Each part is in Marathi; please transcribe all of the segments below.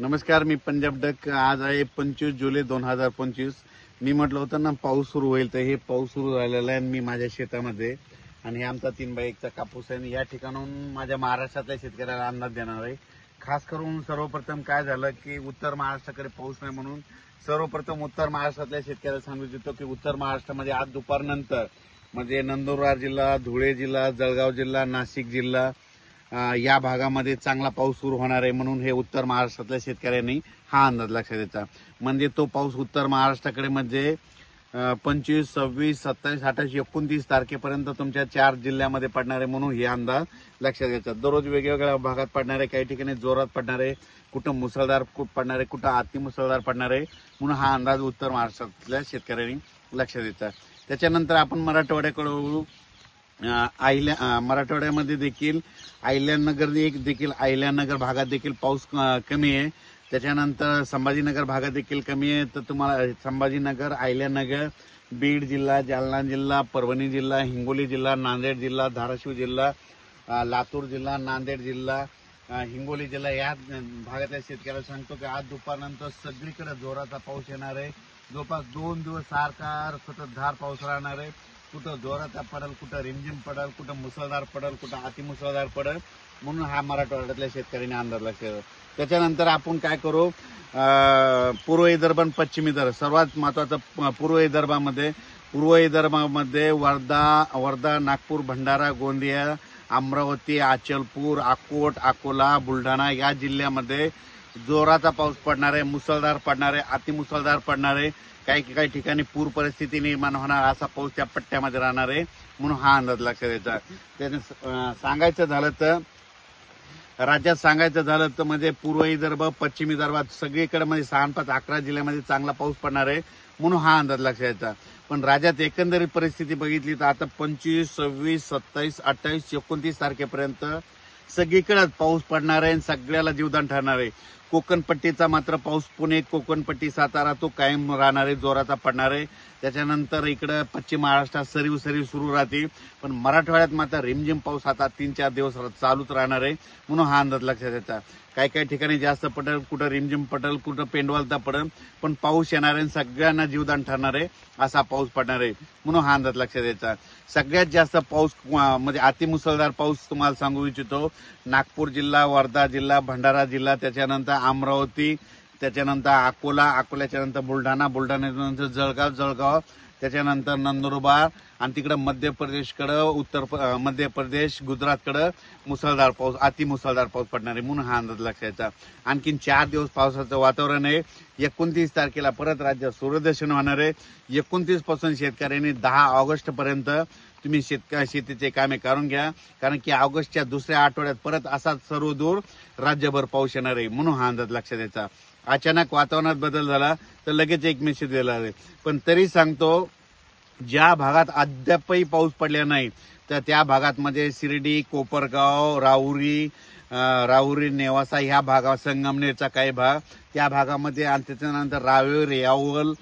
नमस्कार, मी पंजाब डक। आज आहे 25 जुलै 2025। मी म्हटलं होतं ना पाऊस सुरू होईल, तर हे पाऊस सुरू झालेला आहे। मी माझ्या शेतामध्ये आणि हे आमचा 3x1 कापूस आहे। या ठिकाणाहून माझ्या महाराष्ट्रातल्या शेतकऱ्याला अंदाज देणार आहे। खास करून सर्वप्रथम काय झालं की उत्तर महाराष्ट्राकडे पाऊस नाही, म्हणून सर्वप्रथम उत्तर महाराष्ट्रातल्या शेतकऱ्याला सांगू इच्छितो की उत्तर महाराष्ट्रामध्ये आज दुपारनंतर म्हणजे नंदुरबार जिल्हा, धुळे जिल्हा, जळगाव जिल्हा, नाशिक जिल्हा या भागामध्ये चांगला पाऊस सुरू होणार आहे। म्हणून हे उत्तर महाराष्ट्रातल्या शेतकऱ्यांनी हा अंदाज लक्षात द्यायचा। म्हणजे तो पाऊस उत्तर महाराष्ट्राकडे म्हणजे 25, 26, 27, 28, 29 तारखेपर्यंत तुमच्या 4 जिल्ह्यामध्ये पडणार आहे। म्हणून हे अंदाज लक्षात घ्यायचा। दररोज वेगवेगळ्या भागात पडणार आहे, काही ठिकाणी जोरात पडणार आहे, कुठं मुसळधार पडणार आहे, कुठं अतिमुसळधार पडणार आहे। म्हणून हा अंदाज उत्तर महाराष्ट्रातल्या शेतकऱ्यांनी लक्षात द्यायचा। त्याच्यानंतर आपण मराठवाड्याकडे वळू। मराठवाड्यामध्ये देखील अहिल्यानगर भागात देखील पाऊस कमी आहे। त्याच्यानंतर संभाजीनगर भागात देखील कमी आहे। तर तुम्हाला संभाजीनगर, अहिल्यानगर, बीड जिल्हा, जालना जिल्हा, परभणी जिल्हा, हिंगोली जिल्हा, नांदेड जिल्हा, धाराशिव जिल्हा, लातूर जिल्हा, नांदेड जिल्हा, हिंगोली जिल्हा या भागातल्या शेतकऱ्याला सांगतो की आज दुपारनंतर सगळीकडे जोराचा पाऊस येणार आहे। जवळपास 2 दिवस सारखा सततधार पाऊस राहणार आहे। कुठं जोराचा पडल, कुठं रिमझिम पडल, कुठं मुसळधार पडल, कुठं अतिमुसळधार पडल। म्हणून हा मराठवाड्यातल्या शेतकऱ्यांनी अंदाज लक्षात। त्याच्यानंतर आपण काय करू, पूर्व विदर्भ आणि पश्चिम विदर्भ। सर्वात महत्वाचं पूर्व विदर्भामध्ये वर्धा, नागपूर, भंडारा, गोंदिया, अमरावती, अचलपूर, अकोट, अकोला, बुलढाणा या जिल्ह्यामध्ये जोराचा पाऊस पडणार आहे, मुसळधार पडणार आहे, अतिमुसळधार पडणार आहे। काही ठिकाणी पूर परिस्थिती निर्माण होणार असा पाऊस त्या पट्ट्यामध्ये राहणार आहे। म्हणून हा अंदाज लक्षात द्यायचा। त्याने राज्यात सांगायचं झालं तर म्हणजे पूर्व विदर्भ, पश्चिम विदर्भात सगळीकडे म्हणजे 6, 5, 11 जिल्ह्यामध्ये चांगला पाऊस पडणार आहे। म्हणून हा अंदाज लक्षात द्यायचा। पण राज्यात एकंदरीत परिस्थिती बघितली तर आता 25, 26, 27, 28, 29 तारखेपर्यंत सगळीकडे पाऊस पडणार आहे, सगळ्याला जीवदान ठरणार आहे। कोकणपट्टीचा मात्र पाऊस, पुणे, कोकणपट्टी, सातारा तो कायम राहणार आहे, जोराचा पडणार आहे। त्याच्यानंतर इकडे पश्चिम महाराष्ट्रात सरीव सुरू राहतील, पण मराठवाड्यात मात्र रिमझिम पाऊस आता 3-4 दिवस चालूच राहणार आहे। म्हणून हा अंदाज लक्षात द्यायचा। काही ठिकाणी जास्त पडेल, कुठं रिमझिम पडेल, कुठं पेंडवालता पडेल, पण पाऊस येणार आहे, सगळ्यांना जीवदान ठरणार आहे असा पाऊस पडणार आहे। म्हणून हा अंदाज लक्षात द्यायचा। सगळ्यात जास्त पाऊस म्हणजे अतिमुसळधार पाऊस तुम्हाला सांगू इच्छितो नागपूर जिल्हा, वर्धा जिल्हा, भंडारा जिल्हा, त्याच्यानंतर अमरावती, त्याच्यानंतर अकोल्याच्या नंतर बुलढाण्यानंतर जळगाव, त्याच्यानंतर नंदुरबार आणि तिकडे मध्य प्रदेशकडे, मध्य प्रदेश, गुजरातकडे मुसळधार पाऊस, अतिमुसळधार पाऊस पडणार आहे। म्हणून हा अंदाज लक्षात द्यायचा। आणखीन 4 दिवस पावसाचं वातावरण आहे। 29 तारखेला परत राज्यात सूर्यदर्शन होणार आहे। 29 पासून शेतकऱ्यांनी 10 ऑगस्ट पर्यंत तुम्ही शेतीचे कामे करून घ्या, कारण की ऑगस्टच्या दुसऱ्या आठवड्यात परत असाच सर्व दूर राज्यभर पाऊस येणार आहे। म्हणून हा अंदाज लक्षात द्यायचा। अचानक वातावरणात बदल झाला तर लगेच एक मेसेज दिला आहे। पण तरी सांगतो, ज्या भागात अद्यापही पाऊस पडला नाही तर त्या भागात म्हणजे शिर्डी, कोपरगाव, राहुरी, नेवासा ह्या भागात, संगमनेरचा काही भाग त्या भागामध्ये, आणि त्याच्यानंतर रावेर, यावल,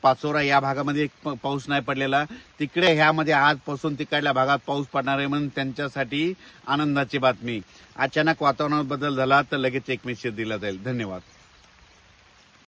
पाचोरा या भागामध्ये पाऊस नाही पडलेला, तिकडे ह्यामध्ये आजपासून तिकडल्या भागात पाऊस पडणार आहे। म्हणून त्यांच्यासाठी आनंदाची बातमी। अचानक वातावरणात बदल झाला तर लगेच एक मेसेज दिला जाईल। धन्यवाद।